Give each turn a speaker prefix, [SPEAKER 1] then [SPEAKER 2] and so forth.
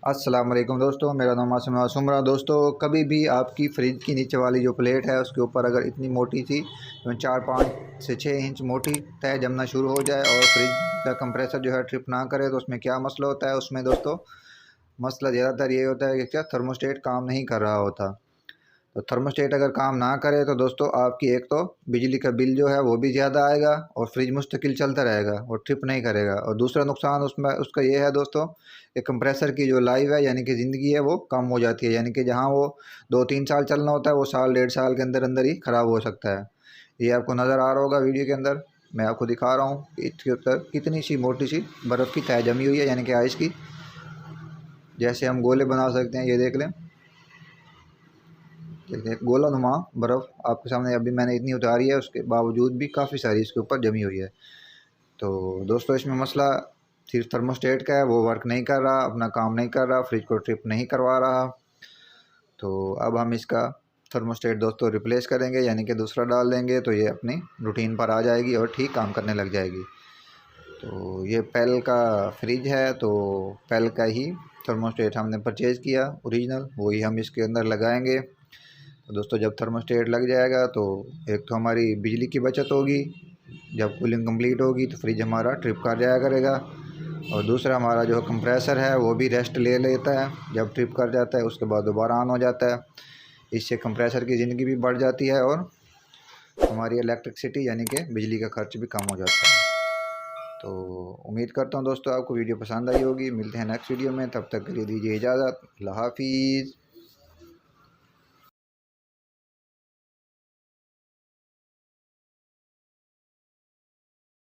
[SPEAKER 1] अस्सलाम वालेकुम दोस्तों, मेरा नाम मासूम रहा। दोस्तों, कभी भी आपकी फ्रिज की नीचे वाली जो प्लेट है उसके ऊपर अगर इतनी मोटी सी 4-5 से 6 इंच मोटी तय जमना शुरू हो जाए और फ्रिज का कंप्रेसर जो है ट्रिप ना करे तो उसमें क्या मसला होता है। उसमें दोस्तों मसला ज़्यादातर ये होता है कि क्या थर्मोस्टेट काम नहीं कर रहा होता। तो थर्मोस्टेट अगर काम ना करे तो दोस्तों आपकी एक तो बिजली का बिल जो है वो भी ज़्यादा आएगा और फ्रिज मुस्तकिल चलता रहेगा और ट्रिप नहीं करेगा। और दूसरा नुकसान उसमें उसका ये है दोस्तों कि कंप्रेसर की जो लाइफ है यानी कि ज़िंदगी है वो कम हो जाती है, यानी कि जहाँ वो 2-3 साल चलना होता है वो साल 1.5 साल के अंदर अंदर ही ख़राब हो सकता है। ये आपको नज़र आ रहा होगा वीडियो के अंदर, मैं आपको दिखा रहा हूँ कि इसके ऊपर कितनी सी मोटी सी बर्फ़ की तह जमी हुई है, यानी कि आइस की। जैसे हम गोले बना सकते हैं, ये देख लें, देखिए गोला नुमा बर्फ़ आपके सामने अभी मैंने इतनी उतारी है, उसके बावजूद भी काफ़ी सारी इसके ऊपर जमी हुई है। तो दोस्तों इसमें मसला सिर्फ थर्मोस्टेट का है, वो वर्क नहीं कर रहा, अपना काम नहीं कर रहा, फ्रिज को ट्रिप नहीं करवा रहा। तो अब हम इसका थर्मोस्टेट दोस्तों रिप्लेस करेंगे, यानी कि दूसरा डाल देंगे तो ये अपनी रूटीन पर आ जाएगी और ठीक काम करने लग जाएगी। तो ये पेल का फ्रिज है, तो पेल का ही थर्मोस्टेट हमने परचेज़ किया ओरिजिनल, वही हम इसके अंदर लगाएंगे। तो दोस्तों जब थर्मोस्टेट लग जाएगा तो एक तो हमारी बिजली की बचत होगी, जब कूलिंग कंप्लीट होगी तो फ्रिज हमारा ट्रिप कर जाया करेगा। और दूसरा हमारा जो कंप्रेसर है वो भी रेस्ट ले लेता है, जब ट्रिप कर जाता है उसके बाद दोबारा ऑन हो जाता है। इससे कंप्रेसर की ज़िंदगी भी बढ़ जाती है और हमारी इलेक्ट्रिसिटी यानी कि बिजली का खर्च भी कम हो जाता है। तो उम्मीद करता हूँ दोस्तों आपको वीडियो पसंद आई होगी। मिलते हैं नेक्स्ट वीडियो में, तब तक के लिए दीजिए इजाज़त। अल्लाह हाफिज़।